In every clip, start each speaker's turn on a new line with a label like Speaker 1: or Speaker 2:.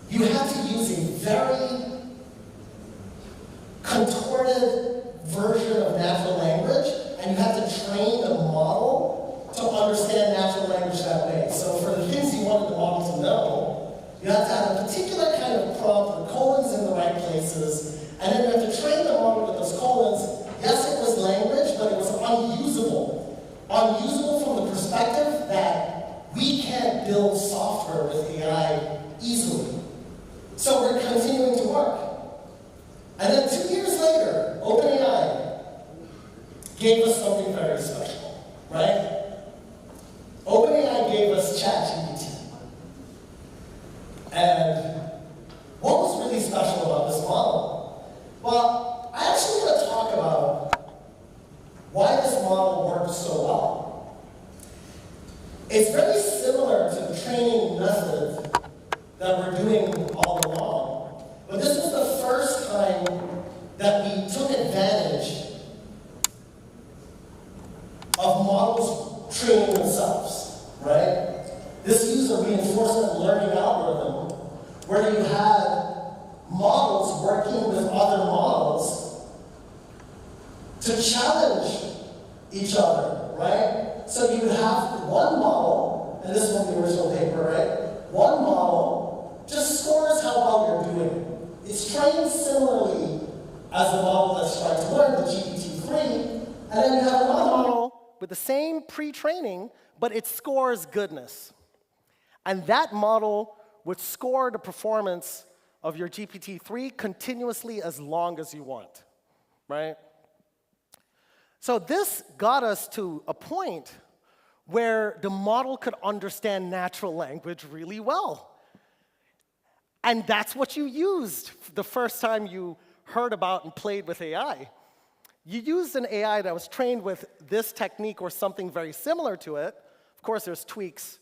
Speaker 1: you had to use a very contorted version of natural language, and you had to train the model to understand natural language that way. So for the things you wanted the model to know, you had to have a particular kind of prompt with colons in the right places, and then you had to train the model with those colons. Yes, it was language, but it was unusable. Unusable from the perspective that we can't build software with AI easily. So we're continuing to work. And then 2 years later, OpenAI gave us something very special, right? OpenAI gave us ChatGPT. And what was really special about this model? Well, I actually want to talk about why this model works so well. It's very similar to the training method that we're doing all along, but this was the first time that we took advantage of models training themselves, right? This used a reinforcement learning algorithm where you had models working with other models to challenge each other, right? So you would have one model, and this is from the original paper, right? One model just scores how well you're doing. It's trained similarly as the model that's trying to learn, the GPT-3, and then you have another model with the same pre-training, but it scores goodness. And that model would score the performance of your GPT-3 continuously as long as you want, right? So this got us to a point where the model could understand natural language really well. And that's what you used the first time you heard about and played with AI. You used an AI that was trained with this technique or something very similar to it. Of course, there's tweaks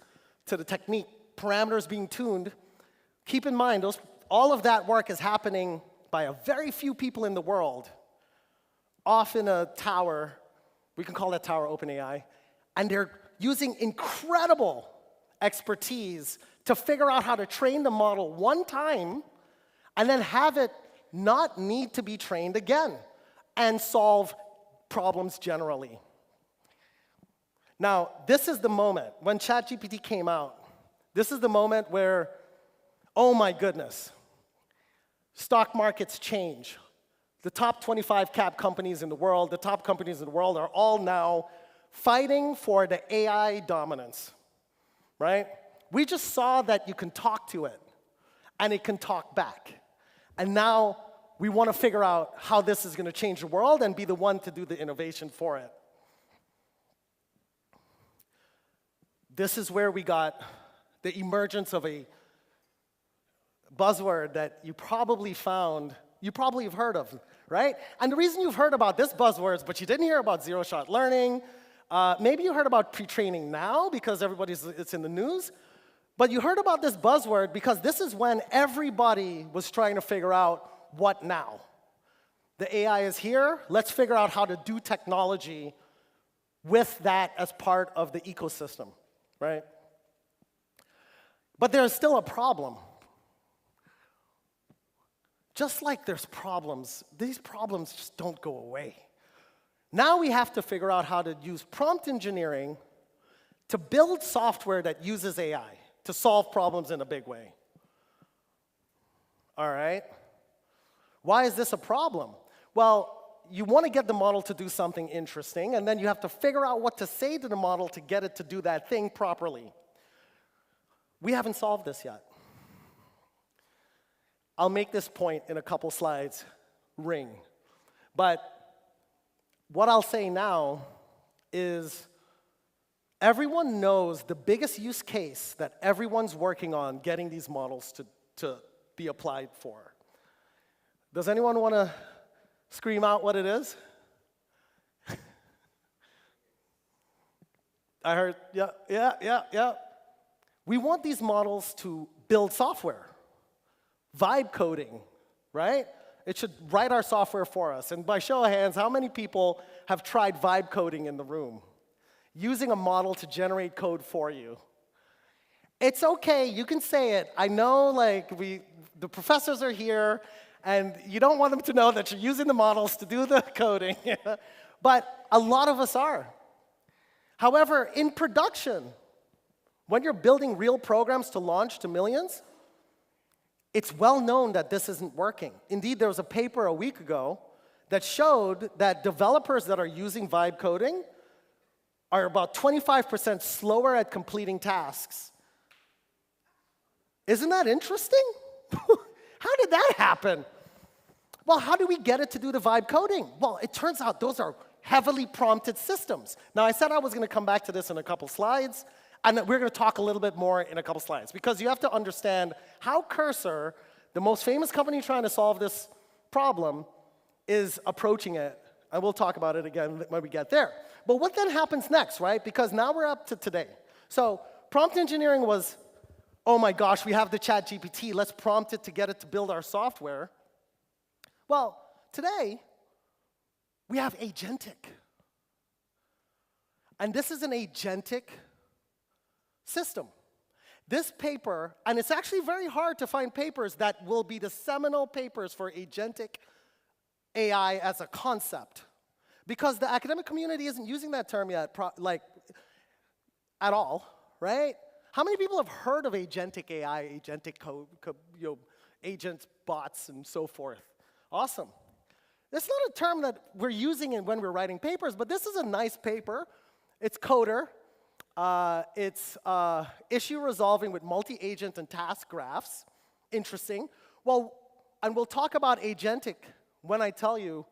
Speaker 1: to the technique, parameters being tuned. Keep in mind, all of that work is happening by a very few people in the world, off in a tower. We can call that tower OpenAI. And they're using incredible expertise to figure out how to train the model one time and then have it not need to be trained again and solve problems generally. Now, this is the moment, when ChatGPT came out, this is the moment where, oh my goodness, stock markets change. The top 25 cap companies in the world, the top companies in the world are all now fighting for the AI dominance, right? We just saw that you can talk to it, and it can talk back. And now we want to figure out how this is going to change the world and be the one to do the innovation for it. This is where we got the emergence of a buzzword that you probably have heard of, right? And the reason you've heard about this buzzword, but you didn't hear about zero-shot learning, maybe you heard about pre-training now because it's in the news, but you heard about this buzzword because this is when everybody was trying to figure out what now. The AI is here, let's figure out how to do technology with that as part of the ecosystem, right? But there's still a problem. Just like there's problems, these problems just don't go away. Now we have to figure out how to use prompt engineering to build software that uses AI to solve problems in a big way. All right? Why is this a problem? Well, you want to get the model to do something interesting, and then you have to figure out what to say to the model to get it to do that thing properly. We haven't solved this yet. I'll make this point in a couple slides, ring. But what I'll say now is everyone knows the biggest use case that everyone's working on getting these models to be applied for. Does anyone want to scream out what it is? I heard, yeah. We want these models to build software. Vibe coding, right? It should write our software for us. And by show of hands, how many people have tried vibe coding in the room? Using a model to generate code for you. It's okay, you can say it. I know, like, the professors are here, and you don't want them to know that you're using the models to do the coding, but a lot of us are. However, in production, when you're building real programs to launch to millions, it's well known that this isn't working. Indeed, there was a paper a week ago that showed that developers that are using vibe coding are about 25% slower at completing tasks. Isn't that interesting? How did that happen? Well, how do we get it to do the vibe coding? Well, it turns out those are heavily prompted systems. Now, I said I was going to come back to this in a couple slides, and we're going to talk a little bit more in a couple slides, because you have to understand how Cursor, the most famous company trying to solve this problem, is approaching it. And we'll talk about it again when we get there. But what then happens next, right? Because now we're up to today. So prompt engineering was, oh my gosh, we have the ChatGPT. Let's prompt it to get it to build our software. Well, today, we have agentic. And this is an agentic system. This paper, and it's actually very hard to find papers that will be the seminal papers for agentic AI as a concept, because the academic community isn't using that term yet, at all, right? How many people have heard of agentic AI, agentic agents, bots, and so forth? Awesome. It's not a term that we're using when we're writing papers, but this is a nice paper. It's Coder. It's issue resolving with multi-agent and task graphs. Interesting. Well, and we'll talk about agentic when I tell you,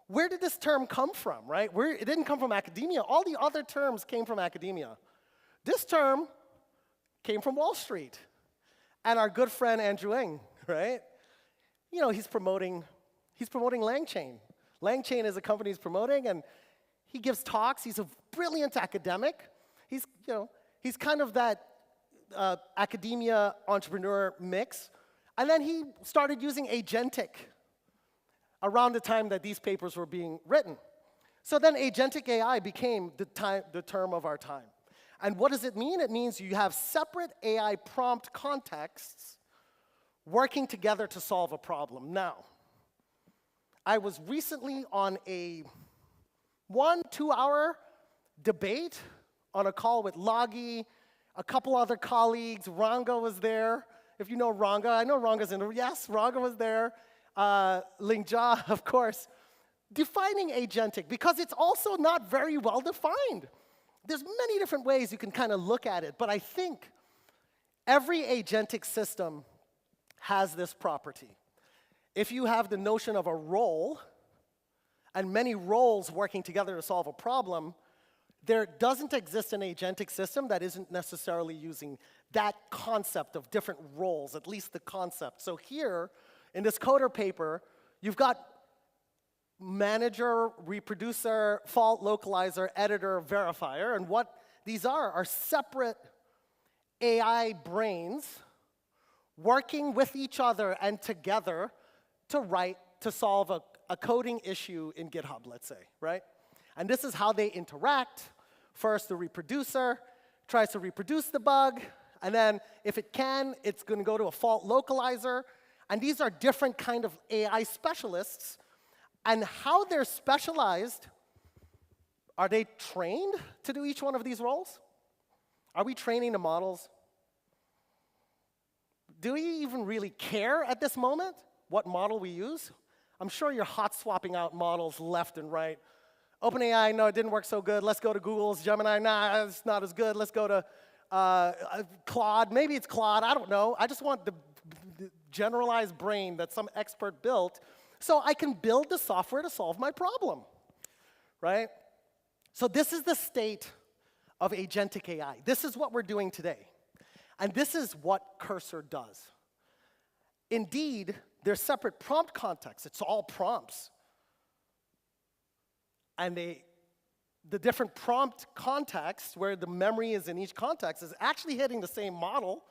Speaker 1: where did this term come from, right? It didn't come from academia. All the other terms came from academia. This term came from Wall Street. And our good friend Andrew Ng, right? You know, he's promoting LangChain. LangChain is a company he's promoting, and he gives talks. He's a brilliant academic. He's kind of that academia entrepreneur mix. And then he started using agentic around the time that these papers were being written. So then agentic AI became the term of our time. And what does it mean? It means you have separate AI prompt contexts working together to solve a problem. Now, I was recently on a 1-2 hour debate on a call with Lagi, a couple other colleagues. Ranga was there. If you know Ranga, I know Ranga's in there. Yes, Ranga was there. Lingjia, of course. Defining agentic, because it's also not very well defined. There's many different ways you can kind of look at it, but I think every agentic system has this property. If you have the notion of a role, and many roles working together to solve a problem, there doesn't exist an agentic system that isn't necessarily using that concept of different roles, at least the concept. So here, in this Coder paper, you've got manager, reproducer, fault localizer, editor, verifier, and what these are separate AI brains working with each other and together to solve a coding issue in GitHub, let's say, right? And this is how they interact. First, the reproducer tries to reproduce the bug, and then if it can, it's going to go to a fault localizer. And these are different kind of AI specialists. And how they're specialized, are they trained to do each one of these roles? Are we training the models? Do we even really care at this moment what model we use? I'm sure you're hot swapping out models left and right. OpenAI, no, it didn't work so good. Let's go to Google's. Gemini, nah, it's not as good. Let's go to Claude. Maybe it's Claude. I don't know. I just want the generalized brain that some expert built so I can build the software to solve my problem, right? So this is the state of agentic AI. This is what we're doing today. And this is what Cursor does. Indeed, there's separate prompt contexts. It's all prompts. And the different prompt contexts, where the memory is in each context, is actually hitting the same model.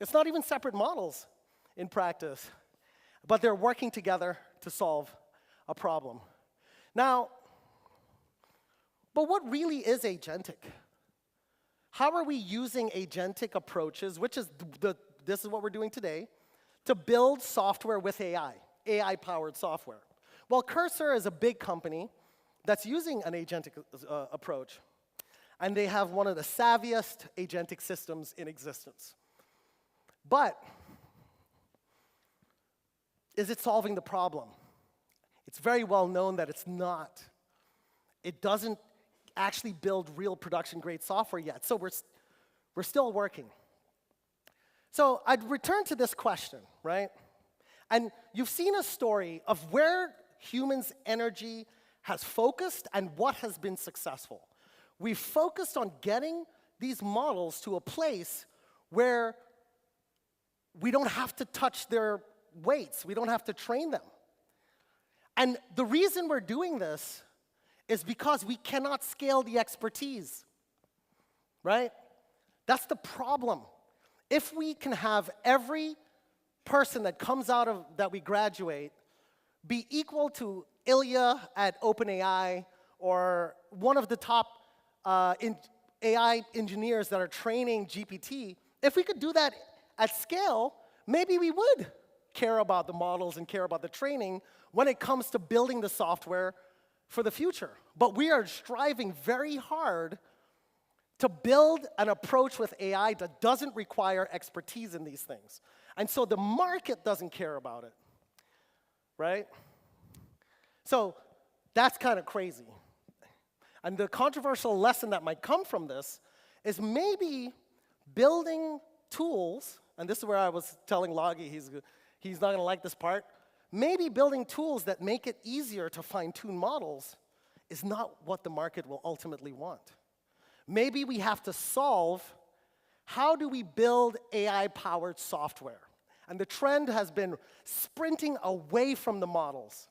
Speaker 1: It's not even separate models in practice. But they're working together to solve a problem. Now, but what really is agentic?
Speaker 2: how are we using agentic approaches, which is this is what we're doing today, to build software with AI, AI-powered software? Well, Cursor is a big company that's using an agentic approach, and they have one of the savviest agentic systems in existence. But is it solving the problem? It's very well known that it's not. It doesn't actually build real production-grade software yet, so we're still working. So I'd return to this question, right? And you've seen a story of where humans' energy has focused and what has been successful. We've focused on getting these models to a place where we don't have to touch their weights. We don't have to train them. And the reason we're doing this is because we cannot scale the expertise, right? That's the problem. If we can have every person that comes out of, that we graduate, be equal to Ilya at OpenAI or one of the top AI engineers that are training GPT, if we could do that at scale, maybe we would care about the models and care about the training when it comes to building the software for the future. But we are striving very hard to build an approach with AI that doesn't require expertise in these things. And so the market doesn't care about it, right? So that's kind of crazy. And the controversial lesson that might come from this is maybe building tools, and this is where I was telling Loggy he's not going to like this part, maybe building tools that make it easier to fine-tune models is not what the market will ultimately want. Maybe we have to solve how do we build AI-powered software? And the trend has been sprinting away from the models.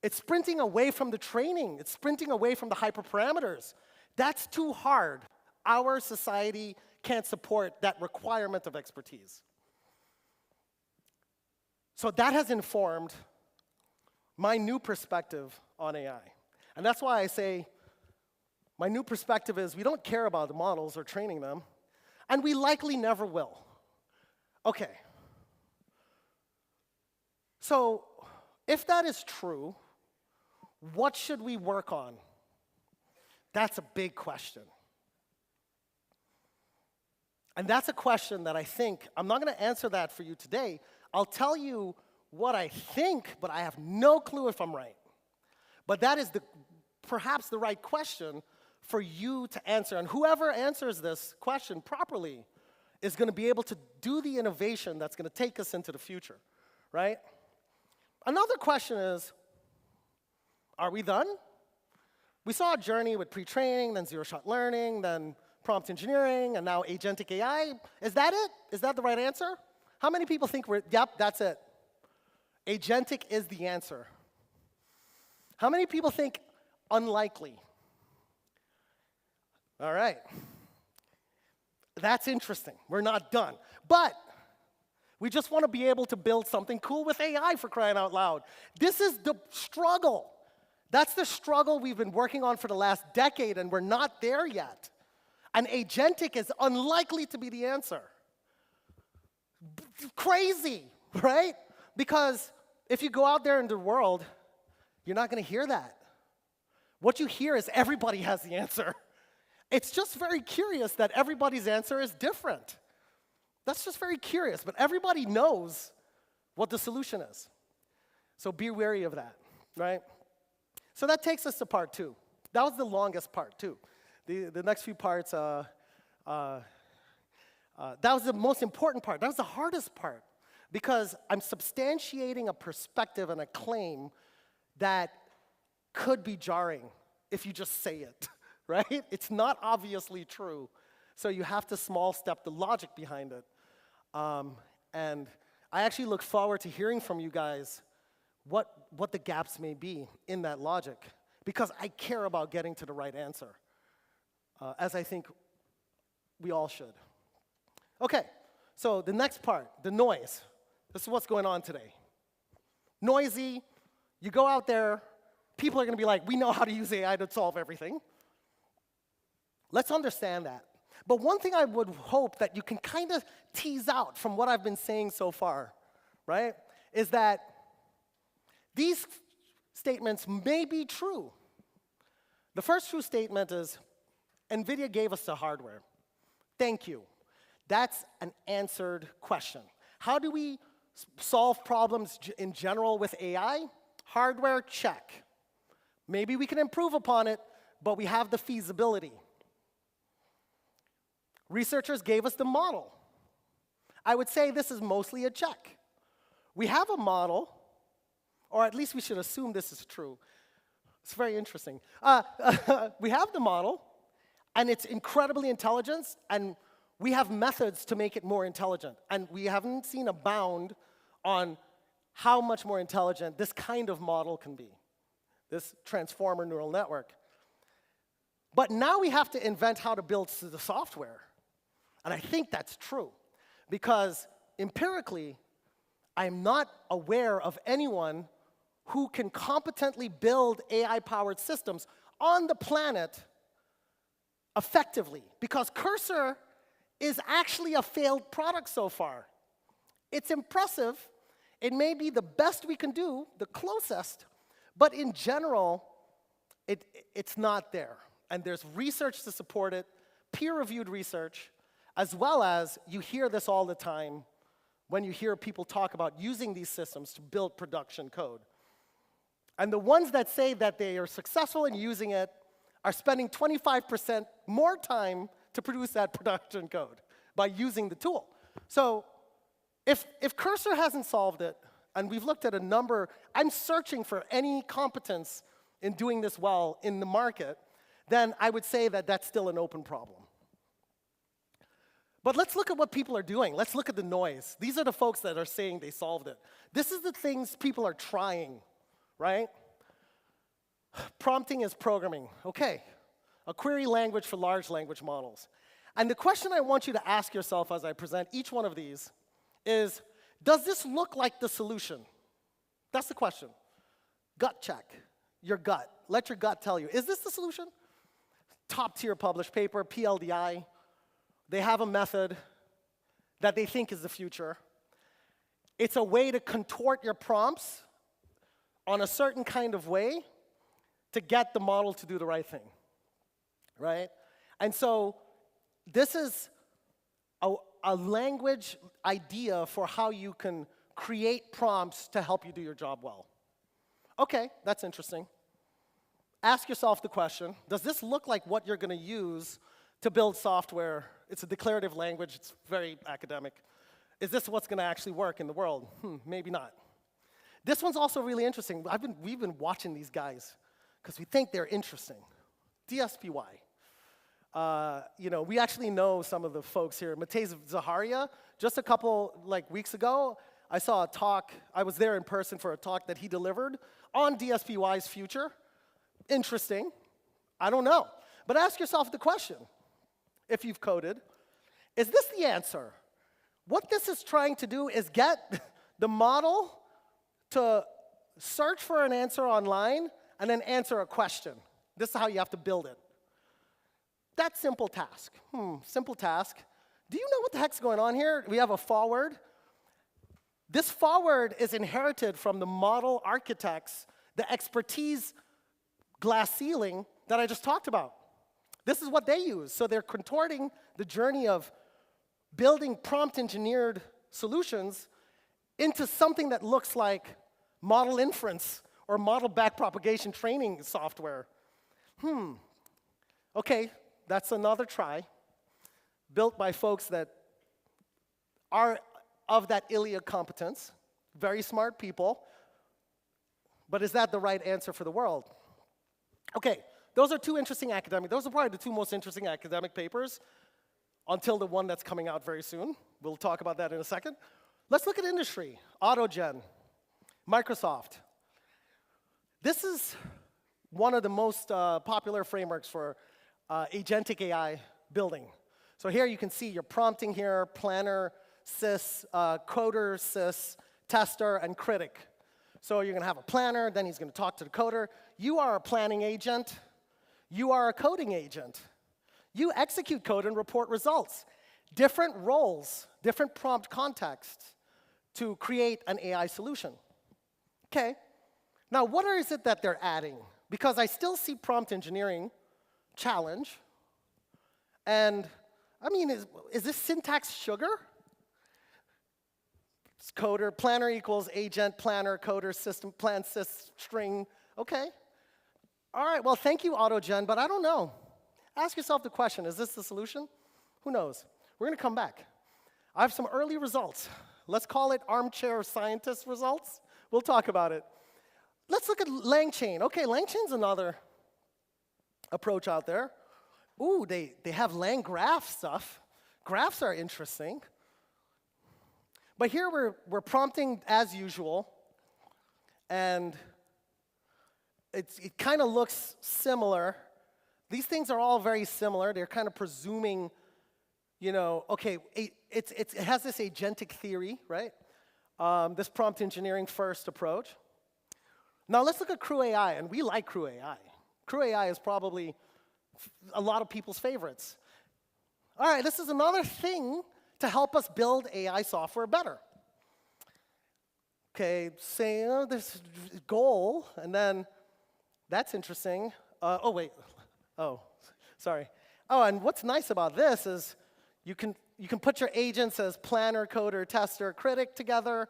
Speaker 2: It's sprinting away from the training. It's sprinting away from the hyperparameters. That's too hard. Our society can't support that requirement of expertise. So that has informed my new perspective on AI. And that's why I say my new perspective is we don't care about the models or training them, and we likely never will. Okay. So if that is true, what should we work on? That's a big question. And that's a question that I think, I'm not going to answer that for you today. I'll tell you what I think, but I have no clue if I'm right. But that is perhaps the right question for you to answer. And whoever answers this question properly is going to be able to do the innovation that's going to take us into the future, right? Another question is, are we done? We saw a journey with pre-training, then zero-shot learning, then prompt engineering, and now agentic AI. Is that it? Is that the right answer? How many people think yep, that's it? Agentic is the answer. How many people think unlikely? All right. That's interesting. We're not done. But we just want to be able to build something cool with AI, for crying out loud. This is the struggle. That's the struggle we've been working on for the last decade, and we're not there yet. And agentic is unlikely to be the answer. Crazy, right? Because if you go out there in the world, you're not going to hear that. What you hear is everybody has the answer. It's just very curious that everybody's answer is different. That's just very curious, but everybody knows what the solution is. So be wary of that, right? So that takes us to part 2. That was the longest part, too. The next few parts, that was the most important part. That was the hardest part, because I'm substantiating a perspective and a claim that could be jarring if you just say it, right? It's not obviously true. So you have to small step the logic behind it. And I actually look forward to hearing from you guys what the gaps may be in that logic, because I care about getting to the right answer, as I think we all should. Okay, so the next part, the noise. This is what's going on today. Noisy, you go out there, people are going to be like, we know how to use AI to solve everything. Let's understand that. But one thing I would hope that you can kind of tease out from what I've been saying so far, right, is that these statements may be true. The first true statement is, NVIDIA gave us the hardware. Thank you. That's an answered question. How do we solve problems in general with AI? Hardware, check. Maybe we can improve upon it, but we have the feasibility. Researchers gave us the model. I would say this is mostly a check. We have a model, or at least we should assume this is true. It's very interesting. We have the model, and it's incredibly intelligent, and we have methods to make it more intelligent. And we haven't seen a bound on how much more intelligent this kind of model can be, this transformer neural network. But now we have to invent how to build the software. And I think that's true, because empirically, I'm not aware of anyone who can competently build AI-powered systems on the planet effectively, because Cursor is actually a failed product so far. It's impressive. It may be the best we can do, the closest, but in general, it's not there. And there's research to support it, peer-reviewed research, as well as you hear this all the time when you hear people talk about using these systems to build production code. And the ones that say that they are successful in using it are spending 25% more time to produce that production code by using the tool. So if Cursor hasn't solved it, and we've looked at a number, I'm searching for any competence in doing this well in the market, then I would say that that's still an open problem. But let's look at what people are doing. Let's look at the noise. These are the folks that are saying they solved it. This is the things people are trying, right? Prompting is programming. Okay, a query language for large language models. And the question I want you to ask yourself as I present each one of these is, does this look like the solution? That's the question. Gut check, your gut. Let your gut tell you, is this the solution? Top tier published paper, PLDI. They have a method that they think is the future. It's a way to contort your prompts on a certain kind of way to get the model to do the right thing, right? And so this is a language idea for how you can create prompts to help you do your job well. Okay, that's interesting. Ask yourself the question, does this look like what you're going to use to build software? It's a declarative language. It's very academic. Is this what's going to actually work in the world? Maybe not. This one's also really interesting. We've been watching these guys because we think they're interesting. DSPY. We actually know some of the folks here. Matej Zaharia, just a couple weeks ago, I saw a talk. I was there in person for a talk that he delivered on DSPY's future. Interesting. I don't know. But ask yourself the question, if you've coded, is this the answer? What this is trying to do is get the model to search for an answer online and then answer a question. This is how you have to build it. That simple task. Simple task. Do you know what the heck's going on here? We have a forward. This forward is inherited from the model architects, the expertise glass ceiling that I just talked about. This is what they use. So they're contorting the journey of building prompt-engineered solutions into something that looks like model inference or model backpropagation training software. Okay, that's another try, built by folks that are of that ILIA competence, very smart people, but is that the right answer for the world? Okay, those are two interesting academic, those are probably the two most interesting academic papers until the one that's coming out very soon. We'll talk about that in a second. Let's look at industry, AutoGen, Microsoft. This is one of the most popular frameworks for agentic AI building. So here you can see your prompting here, planner, sys, coder, sys, tester, and critic. So you're going to have a planner, then he's going to talk to the coder. You are a planning agent. You are a coding agent. You execute code and report results. Different roles, different prompt contexts to create an AI solution. Okay. Now, what is it that they're adding? Because I still see prompt engineering challenge. And, I mean, is this syntax sugar? It's coder, planner equals agent, planner, coder, system, plan, sys, string. Okay. All right, well, thank you, AutoGen, but I don't know. Ask yourself the question, is this the solution? Who knows? We're going to come back. I have some early results. Let's call it armchair scientist results. We'll talk about it. Let's look at LangChain. Okay, LangChain's another approach out there. Ooh, they have LangGraph stuff. Graphs are interesting. But here we're prompting as usual, and it kind of looks similar. These things are all very similar. They're kind of presuming, you know, okay, it has this agentic theory, right? This prompt engineering first approach. Now let's look at Crew AI, and we like Crew AI. Crew AI is probably a lot of people's favorites. All right, this is another thing to help us build AI software better. Okay, say this goal, and then that's interesting. Oh, wait. Oh, sorry. Oh, and what's nice about this is you can put your agents as planner, coder, tester, critic together,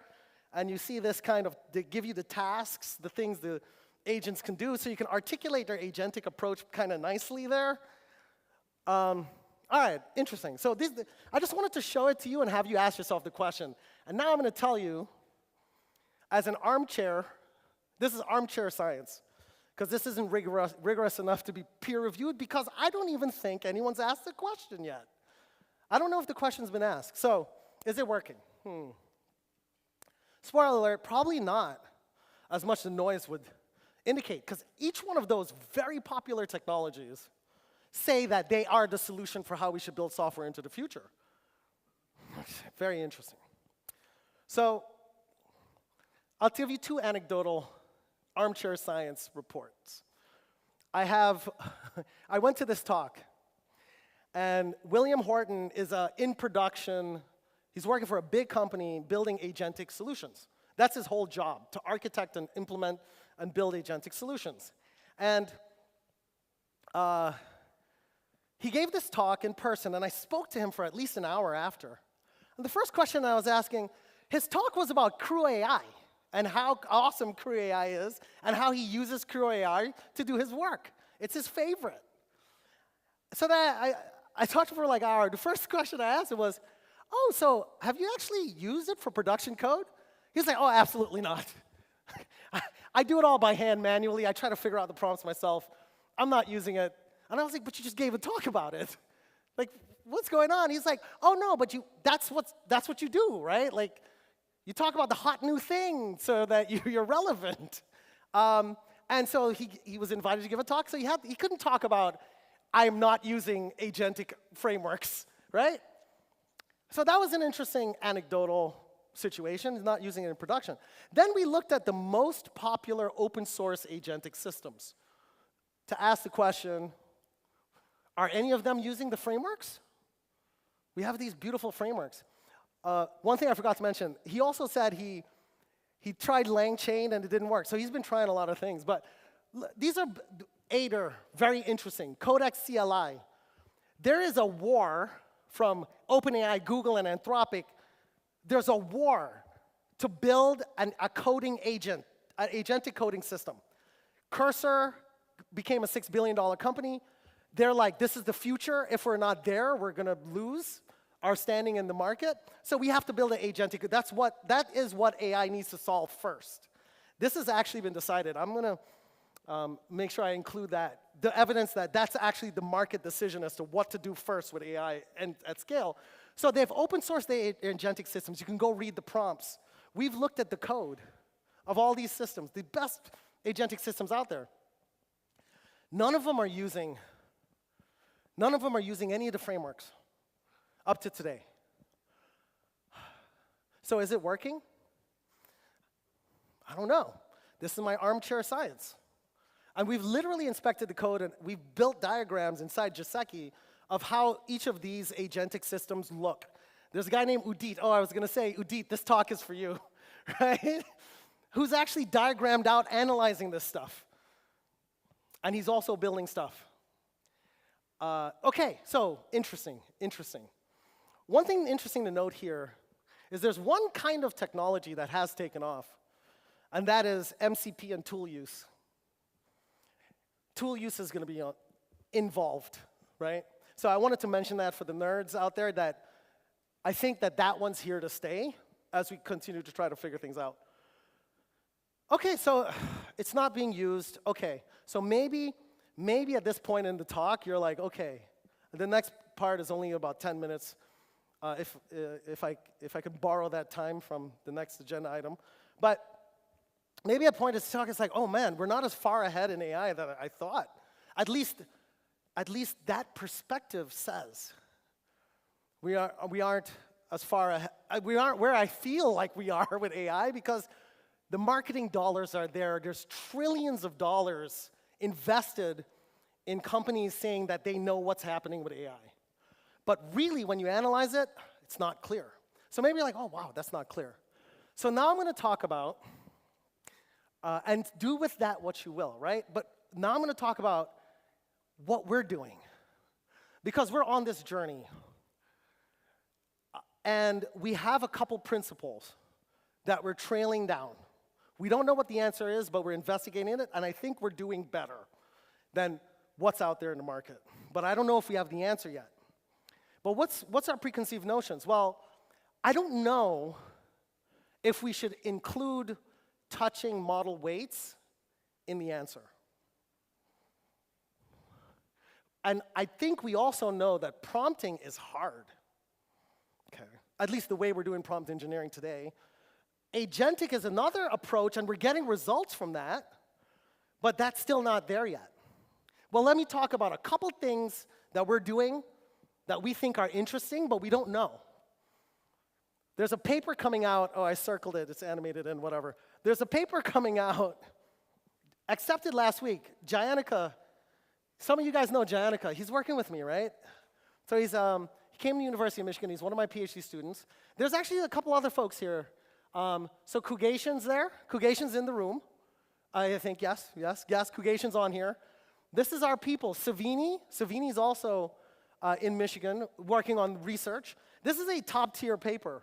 Speaker 2: and you see this kind of, they give you the tasks, the things the agents can do, so you can articulate their agentic approach kind of nicely there. All right, interesting. So I just wanted to show it to you and have you ask yourself the question. And now I'm going to tell you, as an armchair, this is armchair science, because this isn't rigorous enough to be peer-reviewed, because I don't even think anyone's asked the question yet. I don't know if the question's been asked. So, is it working? Spoiler alert, probably not as much the noise would indicate, because each one of those very popular technologies say that they are the solution for how we should build software into the future. Very interesting. So, I'll give you two anecdotal armchair science reports. I went to this talk, and William Horton is in production. He's working for a big company building agentic solutions. That's his whole job, to architect and implement and build agentic solutions. And he gave this talk in person, and I spoke to him for at least an hour after. And the first question I was asking, his talk was about Crew AI, and how awesome Crew AI is, and how he uses Crew AI to do his work. It's his favorite. So that I talked to him for like an hour. The first question I asked him was, oh, so have you actually used it for production code? He's like, oh, absolutely not. I do it all by hand manually. I try to figure out the prompts myself. I'm not using it. And I was like, but you just gave a talk about it. Like, what's going on? He's like, oh, no, but that's what you do, right? Like, you talk about the hot new thing so that you're relevant. And so he was invited to give a talk, so he couldn't talk about, I'm not using agentic frameworks, right? So that was an interesting anecdotal situation, not using it in production. Then we looked at the most popular open source agentic systems to ask the question, are any of them using the frameworks? We have these beautiful frameworks. One thing I forgot to mention, he also said he tried LangChain and it didn't work. So he's been trying a lot of things. But these are Aider, very interesting. Codex CLI. There is a war from OpenAI, Google, and Anthropic. There's a war to build a coding agent, an agentic coding system. Cursor became a $6 billion company. They're like, this is the future. If we're not there, we're going to lose our standing in the market. So we have to build an agentic. That is what AI needs to solve first. This has actually been decided. I'm going to make sure I include that, the evidence that that's actually the market decision as to what to do first with AI and at scale. So they've open sourced the agentic systems. You can go read the prompts. We've looked at the code of all these systems, the best agentic systems out there. None of them are using any of the frameworks up to today. So is it working? I don't know. This is my armchair science. And we've literally inspected the code, and we've built diagrams inside Joseki of how each of these agentic systems look. There's a guy named Udit. Oh, I was going to say, Udit, this talk is for you, right? Who's actually diagrammed out analyzing this stuff. And he's also building stuff. Okay, so interesting. One thing interesting to note here is there's one kind of technology that has taken off, and that is MCP and tool use. Tool use is going to be involved, right? So I wanted to mention that for the nerds out there, that I think that one's here to stay as we continue to try to figure things out. Okay, so it's not being used. Okay, so maybe at this point in the talk, you're like, okay, the next part is only about 10 minutes. If I could borrow that time from the next agenda item. But maybe at a point in the talk, it's like, oh man, we're not as far ahead in AI that I thought. At least that perspective says we aren't as far ahead. We aren't where I feel like we are with AI, because the marketing dollars are there. There's trillions of dollars invested in companies saying that they know what's happening with AI. But really, when you analyze it, it's not clear. So maybe you're like, oh, wow, that's not clear. So now I'm going to talk about, and do with that what you will, right? But now I'm going to talk about what we're doing, because we're on this journey. And we have a couple principles that we're trailing down. We don't know what the answer is, but we're investigating it, and I think we're doing better than what's out there in the market. But I don't know if we have the answer yet. But what's our preconceived notions? Well, I don't know if we should include touching model weights in the answer. And I think we also know that prompting is hard. Okay. At least the way we're doing prompt engineering today. Agentic is another approach, and we're getting results from that, but that's still not there yet. Well, let me talk about a couple things that we're doing that we think are interesting, but we don't know. There's a paper coming out. Oh, I circled it. It's animated and whatever. There's a paper coming out, accepted last week. Jayanika, some of you guys know Jayanika. He's working with me, right? So he came to the University of Michigan. He's one of my PhD students. There's actually a couple other folks here. So Kugation's there. Kugation's in the room. I think, yes, Kugation's on here. This is our people. Savini's also in Michigan working on research. This is a top-tier paper.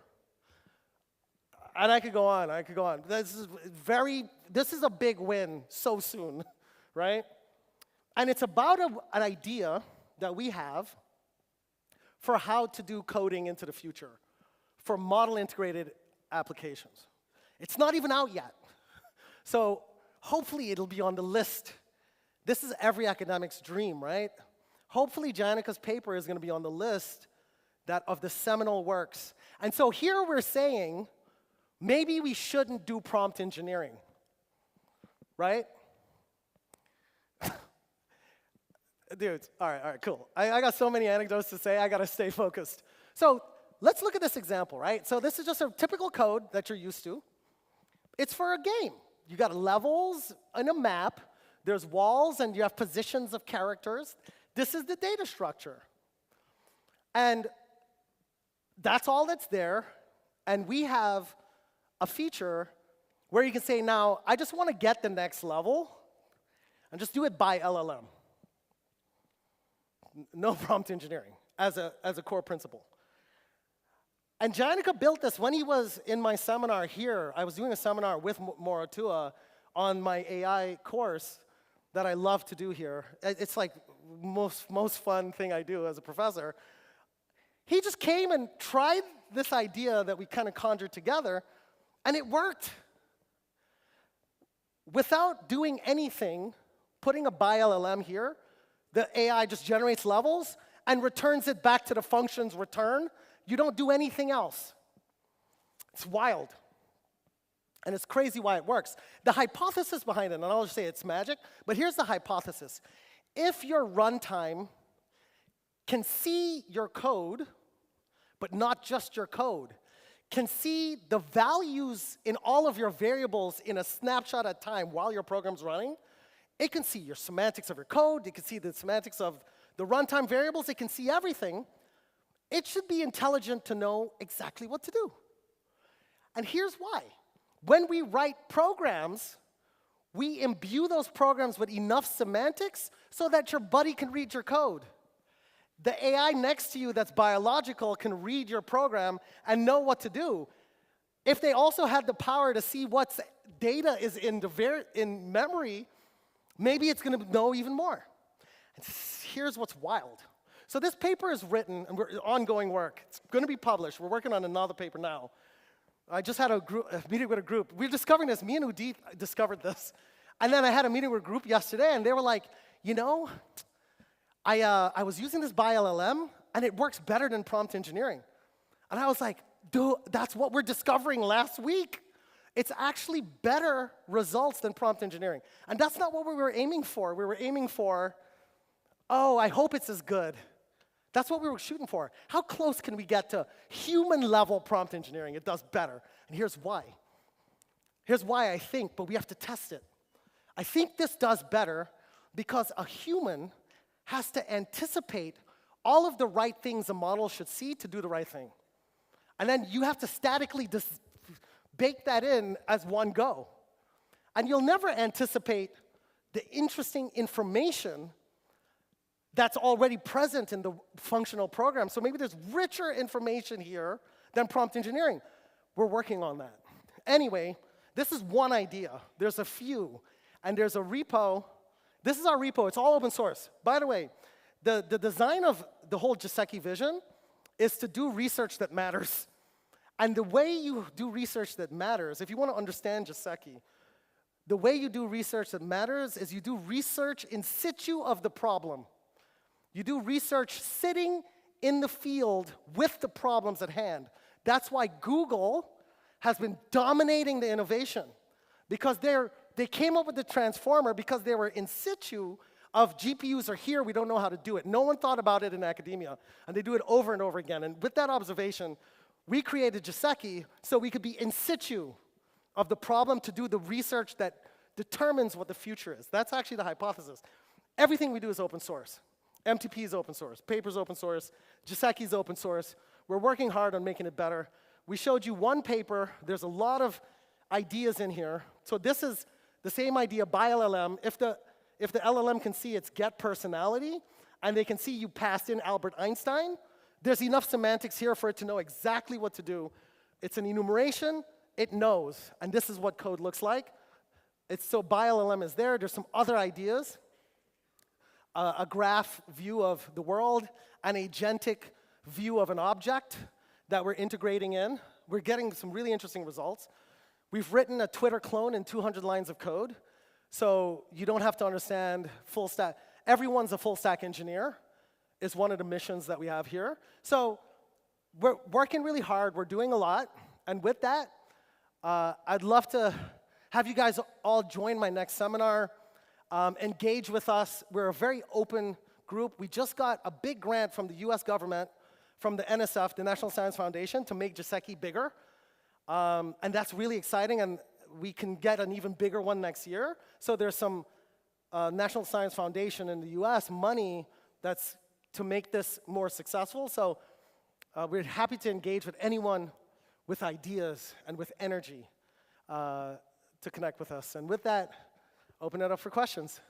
Speaker 2: And I could go on. This is a big win so soon, right? And it's about an idea that we have for how to do coding into the future for model-integrated applications. It's not even out yet. So hopefully it'll be on the list. This is every academic's dream, right? Hopefully Janika's paper is going to be on the list of the seminal works. And so here we're saying, maybe we shouldn't do prompt engineering, right? Dudes, all right, cool. I got so many anecdotes to say, I got to stay focused. So let's look at this example, right? So this is just a typical code that you're used to. It's for a game. You got levels in a map. There's walls, and you have positions of characters. This is the data structure. And that's all that's there. And we have a feature where you can say, now, I just want to get the next level, and just do it by LLM. No prompt engineering as a core principle. And Janika built this when he was in my seminar here. I was doing a seminar with Moratuwa on my AI course that I love to do here. It's like most fun thing I do as a professor. He just came and tried this idea that we kind of conjured together, and it worked. Without doing anything, putting a by LLM here, the AI just generates levels and returns it back to the function's return. You don't do anything else. It's wild. And it's crazy why it works. The hypothesis behind it, and I'll just say it's magic, but here's the hypothesis. If your runtime can see your code, but not just your code, can see the values in all of your variables in a snapshot at time while your program's running, it can see your semantics of your code, it can see the semantics of The runtime variables, it can see everything. It should be intelligent to know exactly what to do. And here's why. When we write programs, we imbue those programs with enough semantics so that your buddy can read your code. The AI next to you that's biological can read your program and know what to do. If they also had the power to see what data is in memory, maybe it's going to know even more. And here's what's wild. So this paper is written, and we're ongoing work. It's going to be published. We're working on another paper now. I just had a meeting with a group. We're discovering this. Me and Udit discovered this. And then I had a meeting with a group yesterday, and they were like, you know, I was using this BiLLM, and it works better than prompt engineering. And I was like, dude, that's what we're discovering last week. It's actually better results than prompt engineering. And that's not what we were aiming for. We were aiming for, oh, I hope it's as good. That's what we were shooting for. How close can we get to human-level prompt engineering? It does better. And here's why. Here's why I think, but we have to test it. I think this does better because a human has to anticipate all of the right things a model should see to do the right thing. And then you have to statically bake that in as one go. And you'll never anticipate the interesting information that's already present in the functional program. So maybe there's richer information here than prompt engineering. We're working on that. Anyway, this is one idea. There's a few. And there's a repo. This is our repo. It's all open source. By the way, the design of the whole Giseki vision is to do research that matters. And the way you do research that matters, if you want to understand Giseki, the way you do research that matters is you do research in situ of the problem. You do research sitting in the field with the problems at hand. That's why Google has been dominating the innovation, because they came up with the transformer because they were in situ of GPUs are here, we don't know how to do it. No one thought about it in academia, and they do it over and over again. And with that observation, we created Giseki so we could be in situ of the problem to do the research that determines what the future is. That's actually the hypothesis. Everything we do is open source. MTP is open source, paper's open source, Giseki is open source. We're working hard on making it better. We showed you one paper. There's a lot of ideas in here. So this is the same idea, BiLLM. If the LLM can see its get personality, and they can see you passed in Albert Einstein, there's enough semantics here for it to know exactly what to do. It's an enumeration. It knows. And this is what code looks like. So BiLLM is there. There's some other ideas. A graph view of the world, an agentic view of an object that we're integrating in. We're getting some really interesting results. We've written a Twitter clone in 200 lines of code, so you don't have to understand full stack. Everyone's a full stack engineer is one of the missions that we have here. So we're working really hard. We're doing a lot. And with that, I'd love to have you guys all join my next seminar. Engage with us. We're a very open group. We just got a big grant from the US government, from the NSF, the National Science Foundation, to make Giseki bigger. And that's really exciting, and we can get an even bigger one next year. So there's some National Science Foundation in the US money that's to make this more successful. So we're happy to engage with anyone with ideas and with energy to connect with us. And with that, open it up for questions.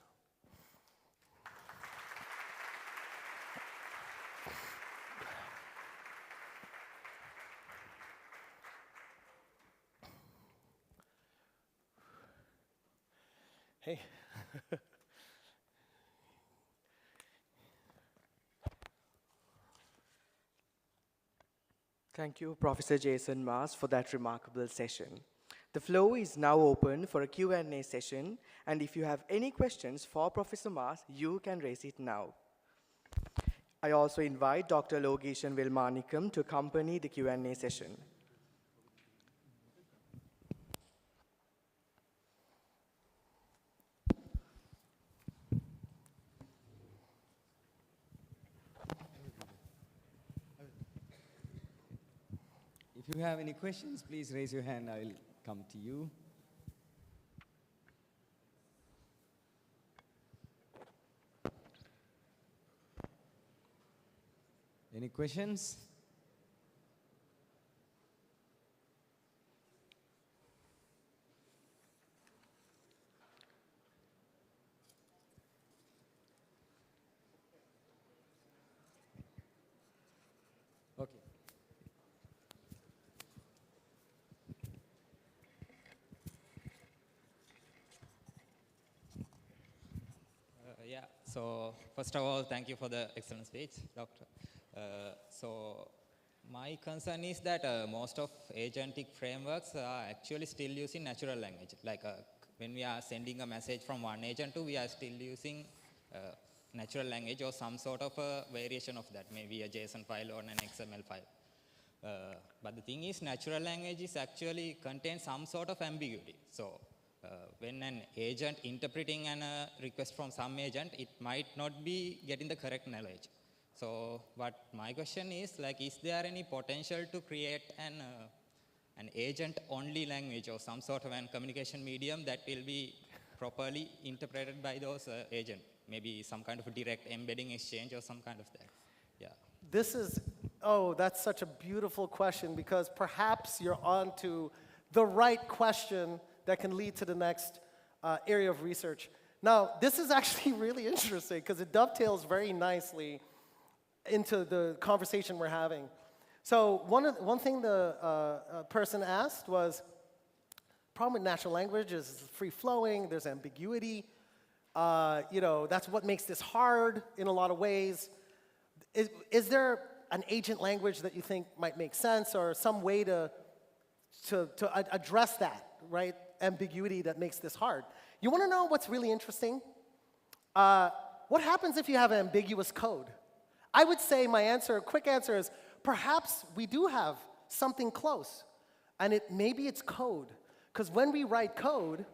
Speaker 2: Hey.
Speaker 3: Thank you, Professor Jason Maas, for that remarkable session. The floor is now open for a Q&A session, and if you have any questions for Professor Maas, you can raise it now. I also invite Dr. Logeeshan Vilmanikam to accompany the Q&A session.
Speaker 4: If you have any questions, please raise your hand. I will come to you. questions? Okay.
Speaker 5: Yeah, so first of all, thank you for the excellent speech, Doctor. So my concern is that most of agentic frameworks are actually still using natural language. Like when we are sending a message from one agent to, we are still using natural language or some sort of a variation of that, maybe a JSON file or an XML file. But the thing is, natural language is actually contains some sort of ambiguity. So when an agent interpreting a request from some agent, it might not be getting the correct knowledge. So what my question is, like, is there any potential to create an agent-only language or some sort of an communication medium that will be properly interpreted by those agents? Maybe some kind of a direct embedding exchange or some kind of that. Yeah.
Speaker 2: This is, oh, that's such a beautiful question because perhaps you're on to the right question that can lead to the next area of research. Now, this is actually really interesting because it dovetails very nicely into the conversation we're having. So one thing the person asked was, problem with natural language is it's free-flowing, there's ambiguity. That's what makes this hard in a lot of ways. Is there an agent language that you think might make sense or some way to address that, right? Ambiguity that makes this hard. You want to know what's really interesting? What happens if you have ambiguous code? I would say my answer, quick answer is perhaps we do have something close, and maybe it's code. Because when we write code,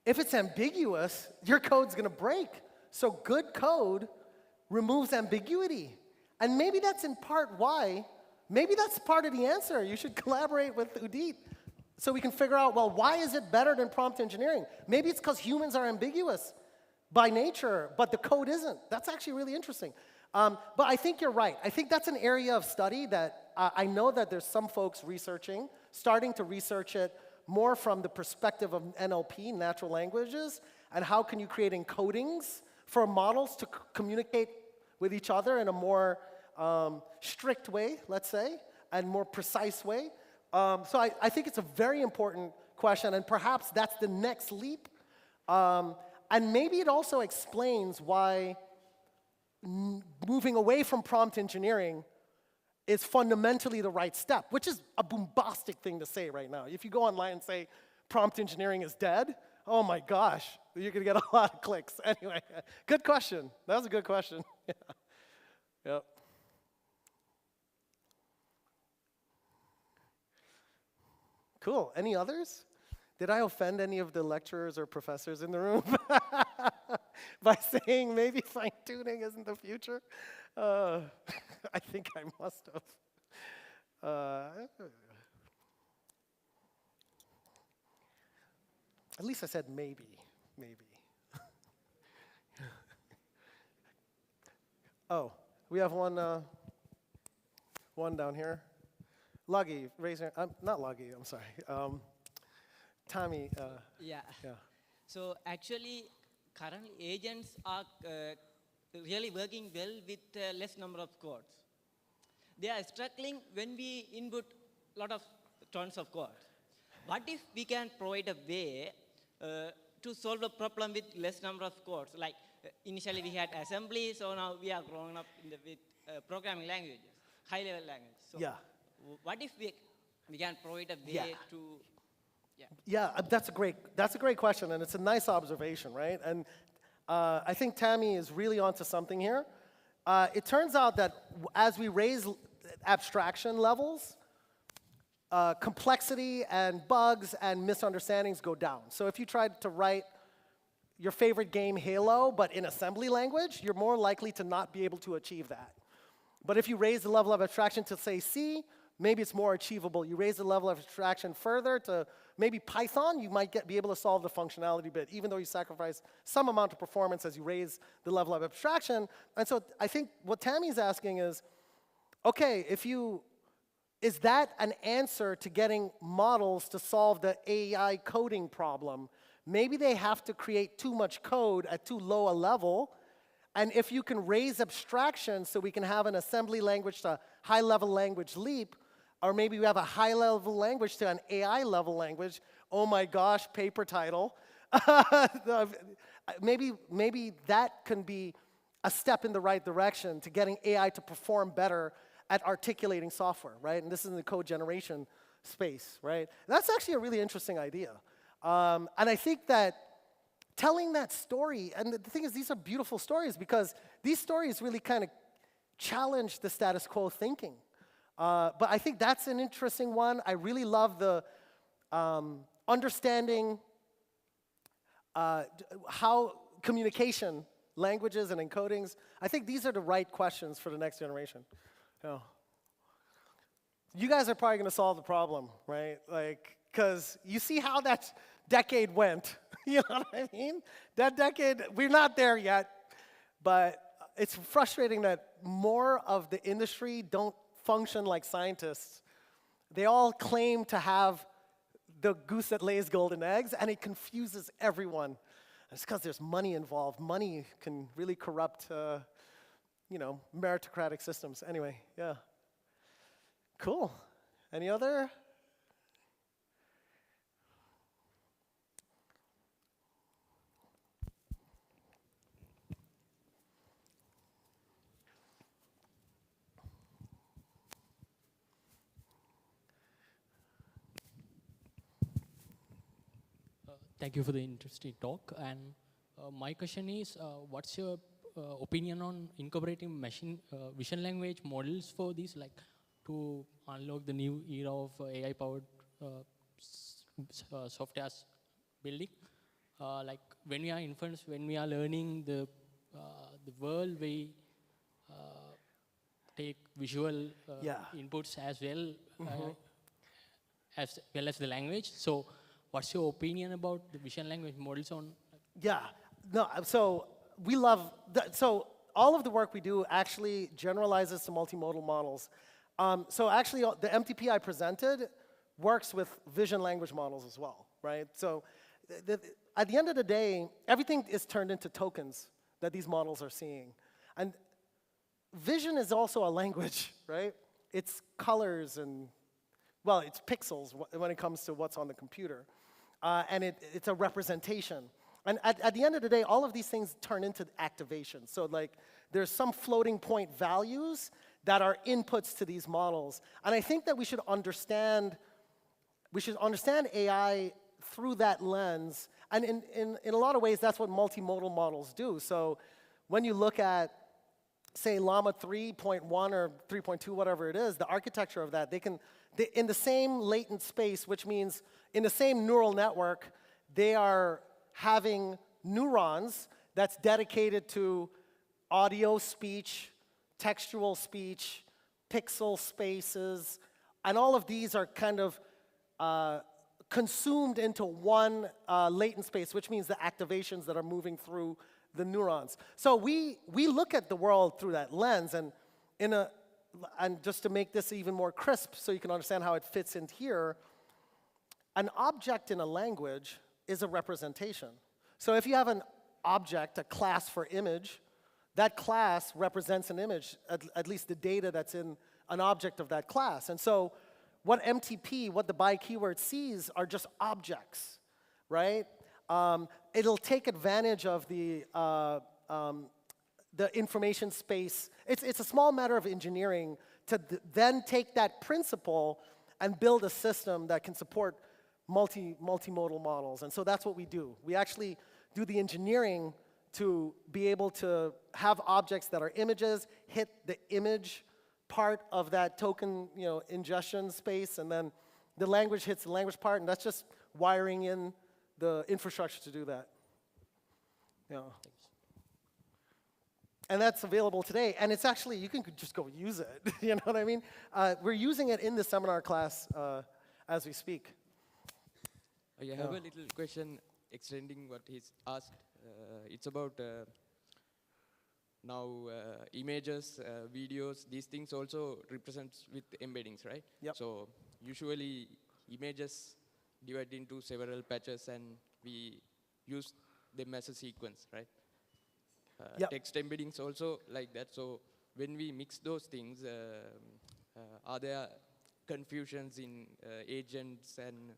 Speaker 2: if it's ambiguous, your code's going to break. So good code removes ambiguity. And maybe that's in part why, maybe that's part of the answer. You should collaborate with Udit so we can figure out, well, why is it better than prompt engineering? Maybe it's because humans are ambiguous by nature, but the code isn't. That's actually really interesting. But I think you're right. I think that's an area of study that I know that there's some folks researching, starting to research it more from the perspective of NLP, natural languages, and how can you create encodings for models to communicate with each other in a more strict way, let's say, and more precise way. So I think it's a very important question, and perhaps that's the next leap. And maybe it also explains why moving away from prompt engineering is fundamentally the right step, which is a bombastic thing to say right now. If you go online and say prompt engineering is dead, oh my gosh, you're going to get a lot of clicks. Anyway, good question. That was a good question. Yeah. Yep. Cool. Any others? Did I offend any of the lecturers or professors in the room by saying maybe fine-tuning isn't the future? I think I must have. At least I said maybe. Oh, we have one down here. Luggy, raise your, not Luggy, I'm sorry. Tommy.
Speaker 6: Yeah. So actually, currently agents are really working well with less number of codes. They are struggling when we input a lot of tons of code. What if we can provide a way to solve the problem with less number of codes? Like initially we had assembly, so now we are growing up with programming languages, high-level language. So
Speaker 2: Yeah.
Speaker 6: what if we can provide a way to?
Speaker 2: Yeah, that's a great question, and it's a nice observation, right? And I think Tammy is really onto something here. It turns out that as we raise abstraction levels, complexity and bugs and misunderstandings go down. So if you tried to write your favorite game, Halo, but in assembly language, you're more likely to not be able to achieve that. But if you raise the level of abstraction to, say, C, maybe it's more achievable. You raise the level of abstraction further to maybe Python, you might be able to solve the functionality bit, even though you sacrifice some amount of performance as you raise the level of abstraction. And so I think what Tammy's asking is, okay, is that an answer to getting models to solve the AI coding problem? Maybe they have to create too much code at too low a level, and if you can raise abstraction so we can have an assembly language to high-level language leap, or maybe we have a high-level language to an AI-level language, oh my gosh, paper title. maybe that can be a step in the right direction to getting AI to perform better at articulating software, right? And this is in the code generation space, right? That's actually a really interesting idea. And I think that telling that story, and the thing is, these are beautiful stories because these stories really kind of challenge the status quo thinking. But I think that's an interesting one. I really love the understanding how communication, languages and encodings, I think these are the right questions for the next generation. Yeah. You guys are probably going to solve the problem, right? Like, because you see how that decade went. You know what I mean? That decade, we're not there yet, but it's frustrating that more of the industry don't function like scientists. They all claim to have the goose that lays golden eggs, and it confuses everyone. It's because there's money involved. Money can really corrupt, meritocratic systems. Anyway, yeah. Cool. Any other?
Speaker 7: Thank you for the interesting talk. And my question is, what's your opinion on incorporating machine vision language models for these, like to unlock the new era of AI-powered software building? Like when we are influenced, when we are learning the world, we take visual inputs as well, as well as the language. So what's your opinion about the vision language models on?
Speaker 2: Yeah, no, so we love, so all of the work we do actually generalizes to multimodal models. So actually, the MTP I presented works with vision language models as well, right? So at the end of the day, everything is turned into tokens that these models are seeing. And vision is also a language, right? It's colors and, well, it's pixels when it comes to what's on the computer. And it's a representation. And at the end of the day, all of these things turn into activation. So like, there's some floating point values that are inputs to these models. And I think that we should understand AI through that lens. And in a lot of ways, that's what multimodal models do. So when you look at, say, Llama 3.1 or 3.2, whatever it is, the architecture of that, in the same latent space, which means in the same neural network, they are having neurons that's dedicated to audio speech, textual speech, pixel spaces, and all of these are kind of consumed into one latent space, which means the activations that are moving through the neurons. So we look at the world through that lens, and just to make this even more crisp so you can understand how it fits in here, an object in a language is a representation. So if you have an object, a class for image, that class represents an image, at least the data that's in an object of that class. And so what MTP, what the by keyword sees are just objects, right? It'll take advantage of the information space. It's a small matter of engineering to then take that principle and build a system that can support multimodal models. And so that's what we do. We actually do the engineering to be able to have objects that are images, hit the image part of that token, ingestion space, and then the language hits the language part, and that's just wiring in the infrastructure to do that. And that's available today, and it's actually, you can just go use it, you know what I mean? We're using it in the seminar class as we speak.
Speaker 8: I have a little question extending what he's asked. It's about now images, videos, these things also represents with embeddings, right?
Speaker 2: Yep.
Speaker 8: So usually images divide into several patches and we use them as a sequence, right?
Speaker 2: Yep.
Speaker 8: Text embeddings also like that. So when we mix those things, are there confusions in agents and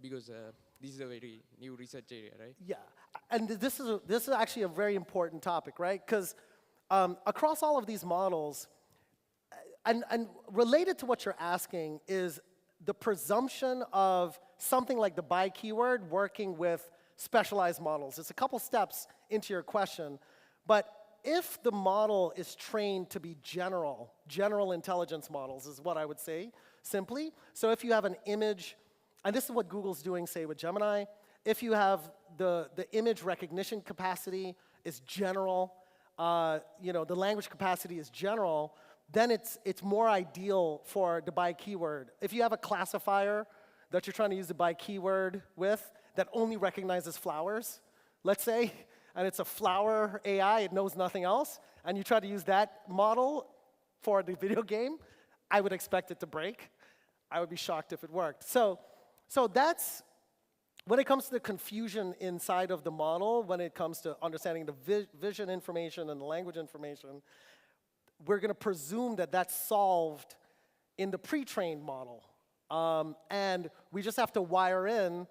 Speaker 8: because this is a very new research area, right?
Speaker 2: Yeah, and this is actually a very important topic, right? Because across all of these models, and related to what you're asking is the presumption of something like the by keyword working with specialized models. It's a couple steps into your question, but if the model is trained to be general intelligence models is what I would say, simply. So if you have an image, and this is what Google's doing, say, with Gemini, if you have the image recognition capacity is general, the language capacity is general, then it's more ideal for the by keyword. If you have a classifier that you're trying to use the by keyword with that only recognizes flowers, let's say, and it's a flower AI, it knows nothing else, and you try to use that model for the video game, I would expect it to break. I would be shocked if it worked. So that's, when it comes to the confusion inside of the model, when it comes to understanding the vision information and the language information, we're going to presume that that's solved in the pre-trained model. And we just have to wire in,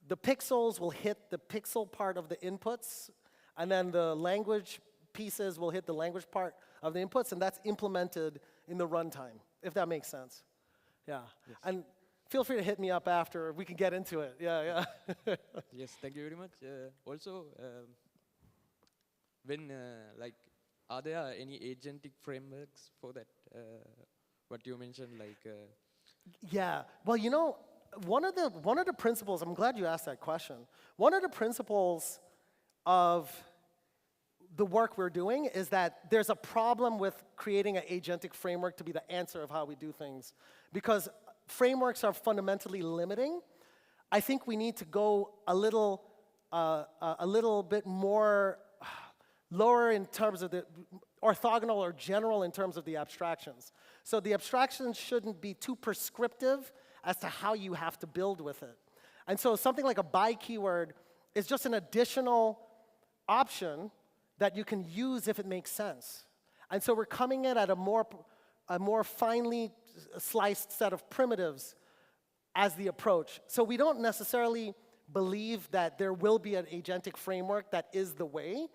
Speaker 2: the pixels will hit the pixel part of the inputs, and then the language pieces will hit the language part of the inputs, and that's implemented in the runtime, if that makes sense. Yeah.
Speaker 8: Yes.
Speaker 2: And feel free to hit me up after. We can get into it. Yeah.
Speaker 8: Yes, thank you very much. Also, when are there any agentic frameworks for that? What you mentioned,
Speaker 2: Yeah. Well, one of the principles. I'm glad you asked that question. One of the principles of the work we're doing is that there's a problem with creating an agentic framework to be the answer of how we do things, because frameworks are fundamentally limiting. I think we need to go a little bit more lower in terms of the orthogonal or general in terms of the abstractions. So the abstractions shouldn't be too prescriptive as to how you have to build with it. And so something like a by keyword is just an additional option that you can use if it makes sense. And so we're coming in at a more finely sliced set of primitives as the approach. So we don't necessarily believe that there will be an agentic framework that is the way.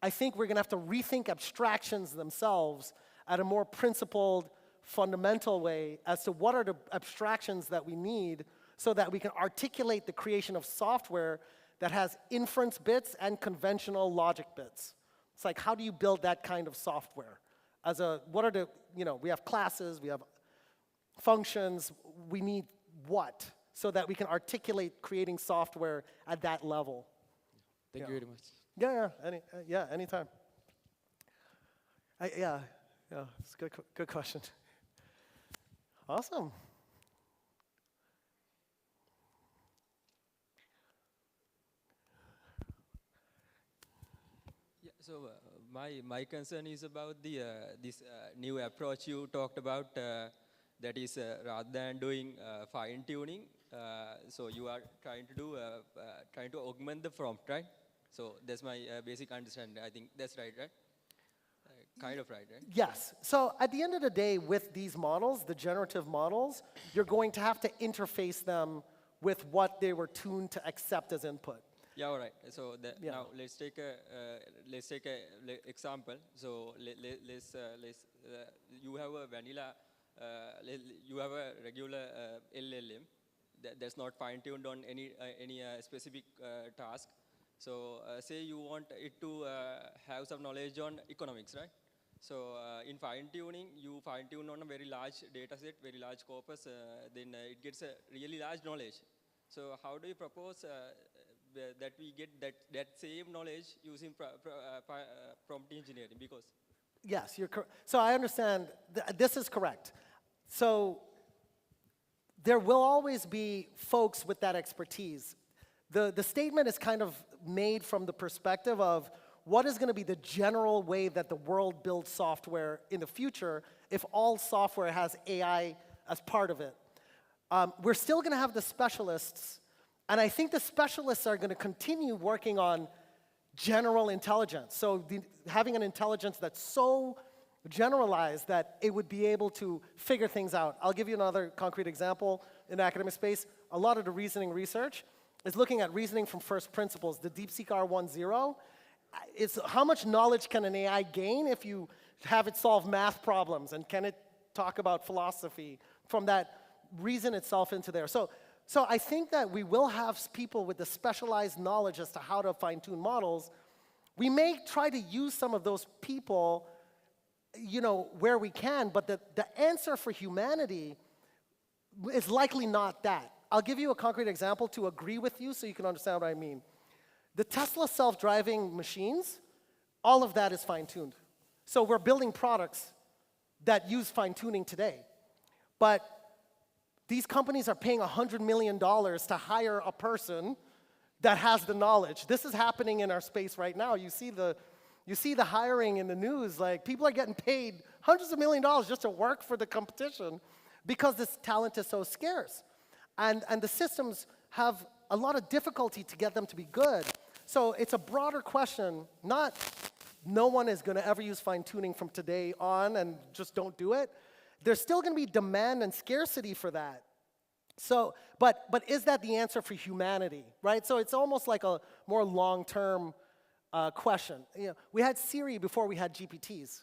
Speaker 2: I think we're going to have to rethink abstractions themselves at a more principled, fundamental way as to what are the abstractions that we need so that we can articulate the creation of software that has inference bits and conventional logic bits. It's like, how do you build that kind of software? We have classes, we have functions, we need what? So that we can articulate creating software at that level.
Speaker 8: Thank you very much.
Speaker 2: Anytime. It's a good question. Awesome.
Speaker 9: Yeah, so my concern is about this new approach you talked about. That is, rather than doing fine tuning, so you are trying to augment the prompt, right? So that's my basic understanding. I think that's right? Kind of right?
Speaker 2: Yes. So at the end of the day, with these models, the generative models, you're going to have to interface them with what they were tuned to accept as input.
Speaker 9: Yeah, all right. So now let's take a example. So you have a vanilla, you have a regular LLM that's not fine-tuned on any specific task. So say you want it to have some knowledge on economics, right? So in fine-tuning, you fine-tune on a very large data set, very large corpus, then it gets a really large knowledge. So how do you propose that we get that same knowledge using prompt engineering? Because
Speaker 2: yes, you're correct. So I understand. This is correct. So there will always be folks with that expertise. The statement is kind of made from the perspective of what is going to be the general way that the world builds software in the future if all software has AI as part of it. We're still going to have the specialists, and I think the specialists are going to continue working on general intelligence. So having an intelligence that's so generalized that it would be able to figure things out. I'll give you another concrete example in the academic space. A lot of the reasoning research is looking at reasoning from first principles. The DeepSeek R10, it's how much knowledge can an AI gain if you have it solve math problems, and can it talk about philosophy from that reason itself into there. So I think that we will have people with the specialized knowledge as to how to fine-tune models. We may try to use some of those people, you know, where we can, but the answer for humanity is likely not that. I'll give you a concrete example to agree with you so you can understand what I mean. The Tesla self-driving machines, all of that is fine-tuned. So we're building products that use fine-tuning today. But these companies are paying $100 million to hire a person that has the knowledge. This is happening in our space right now. You see the hiring in the news, like people are getting paid hundreds of millions of dollars just to work for the competition because this talent is so scarce. And the systems have a lot of difficulty to get them to be good. So it's a broader question, not no one is going to ever use fine-tuning from today on and just don't do it. There's still going to be demand and scarcity for that. So, but is that the answer for humanity, right? So it's almost like a more long-term question. You know, we had Siri before we had GPTs.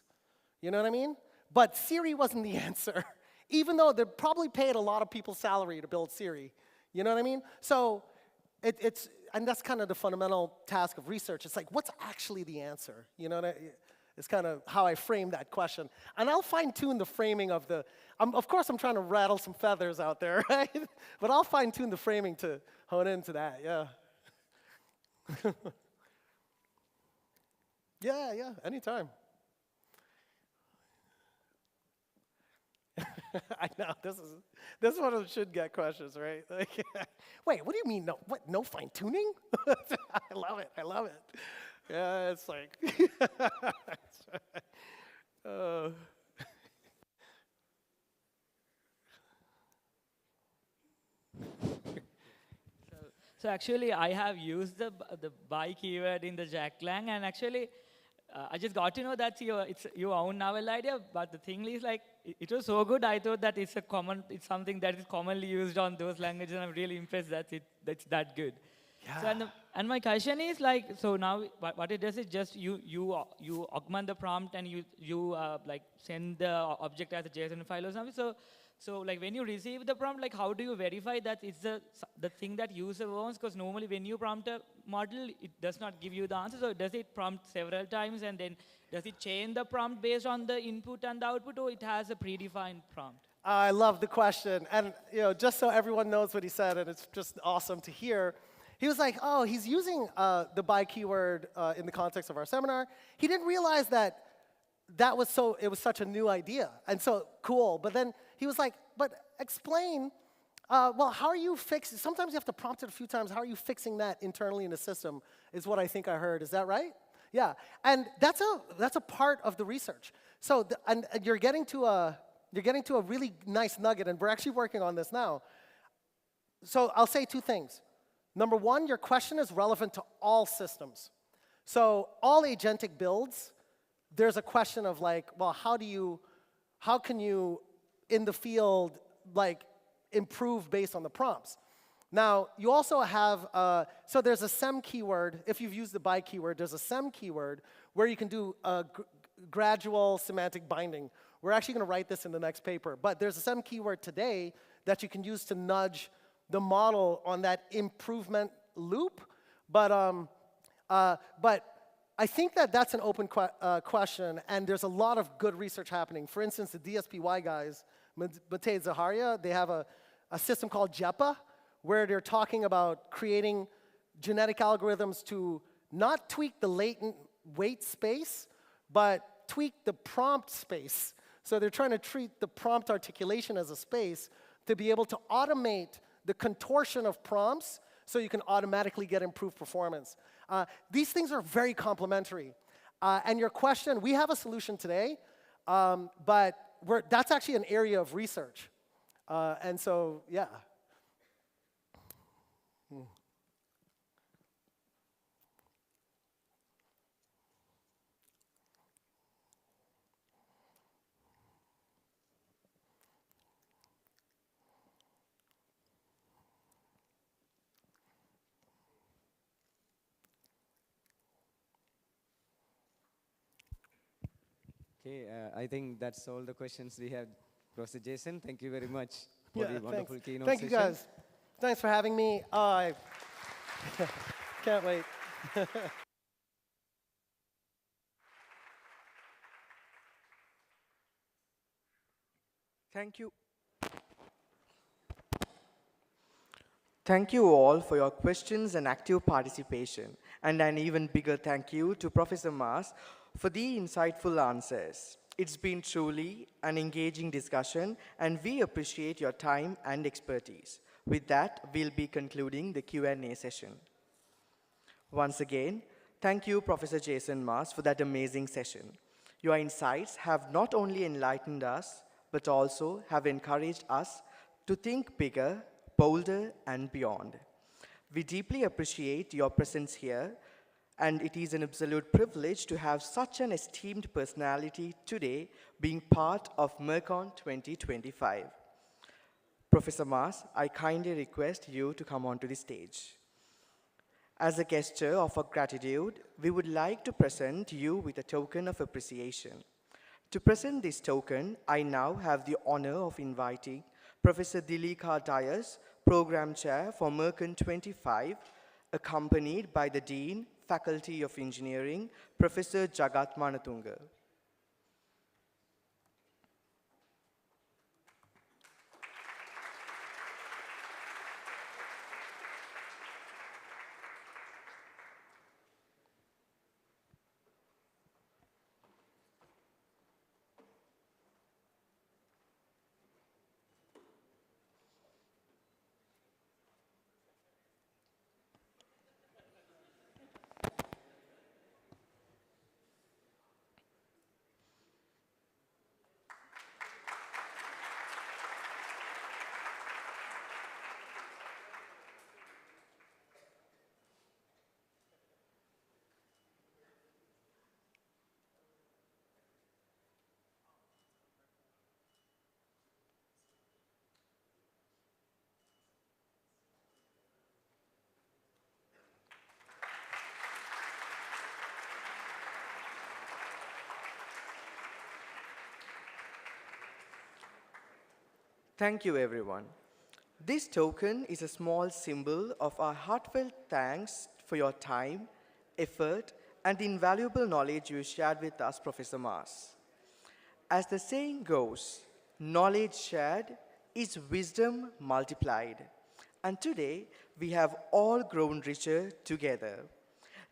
Speaker 2: You know what I mean? But Siri wasn't the answer, even though they probably paid a lot of people's salary to build Siri. You know what I mean? So and that's kind of the fundamental task of research. It's like, what's actually the answer? You know, it's kind of how I frame that question. And I'll fine-tune the framing of the, of course I'm trying to rattle some feathers out there, right? But I'll fine-tune the framing to hone into that, yeah. Yeah, anytime. I know, this is one of the should get questions, right? Like, wait, what do you mean, no fine-tuning? I love it. Yeah, it's like,
Speaker 10: So actually, I have used the by keyword in the Jacklang, and actually, I just got to know that it's your own novel idea. But the thing is, like, it was so good. I thought that it's something that is commonly used on those languages, and I'm really impressed that that's that good.
Speaker 2: yeah.
Speaker 10: So and my question is, like, so now what it does is just you augment the prompt and you like send the object as a JSON file or something. So like when you receive the prompt, like how do you verify that it's the thing that user wants? Because normally when you prompt a model, it does not give you the answer. So does it prompt several times, and then does it change the prompt based on the input and the output, or it has a predefined prompt?
Speaker 2: I love the question. And you know, just so everyone knows what he said, and it's just awesome to hear, he was like, oh, he's using the by keyword in the context of our seminar. He didn't realize that it was such a new idea, and so cool. But then he was like, but explain, well, how are you fixing, sometimes you have to prompt it a few times, how are you fixing that internally in the system, is what I think I heard. Is that right? Yeah, and that's a part of the research. So, and you're getting to a really nice nugget, and we're actually working on this now. So I'll say two things. Number one, your question is relevant to all systems. So all agentic builds, there's a question of like, well, how can you in the field like improve based on the prompts? Now, you also have, so there's a sem keyword. If you've used the by keyword, there's a sem keyword where you can do gradual semantic binding. We're actually going to write this in the next paper. But there's a sem keyword today that you can use to nudge the model on that improvement loop. But I think that that's an open question, and there's a lot of good research happening. For instance, the DSPY guys, Matej Zaharia, they have a system called JEPA, where they're talking about creating genetic algorithms to not tweak the latent weight space, but tweak the prompt space. So they're trying to treat the prompt articulation as a space to be able to automate the contortion of prompts so you can automatically get improved performance. These things are very complementary. And your question, we have a solution today, but that's actually an area of research. And so, yeah.
Speaker 4: Okay, I think that's all the questions we have. Professor Jason, thank you very much for the wonderful keynote
Speaker 2: Thank
Speaker 4: session.
Speaker 2: you, guys. Thanks for having me. I can't wait.
Speaker 3: Thank you. Thank you all for your questions and active participation. And an even bigger thank you to Professor Mas for the insightful answers. It's been truly an engaging discussion, and we appreciate your time and expertise. With that, we'll be concluding the Q&A session. Once again, thank you, Professor Jason Mas, for that amazing session. Your insights have not only enlightened us, but also have encouraged us to think bigger, bolder, and beyond. We deeply appreciate your presence here, and it is an absolute privilege to have such an esteemed personality today being part of MERCon 2025. Professor Mas, I kindly request you to come onto the stage. As a gesture of our gratitude, we would like to present you with a token of appreciation. To present this token, I now have the honor of inviting Professor Dilika Dias, Program Chair for MERCon 25, accompanied by the Dean, Faculty of Engineering, Professor Jagat Manatunga. Thank you, everyone. This token is a small symbol of our heartfelt thanks for your time, effort, and the invaluable knowledge you shared with us, Professor Mas. As the saying goes, knowledge shared is wisdom multiplied. And today, we have all grown richer together.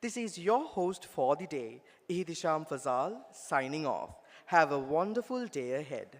Speaker 3: This is your host for the day, Ihtisham Fazal, signing off. Have a wonderful day ahead.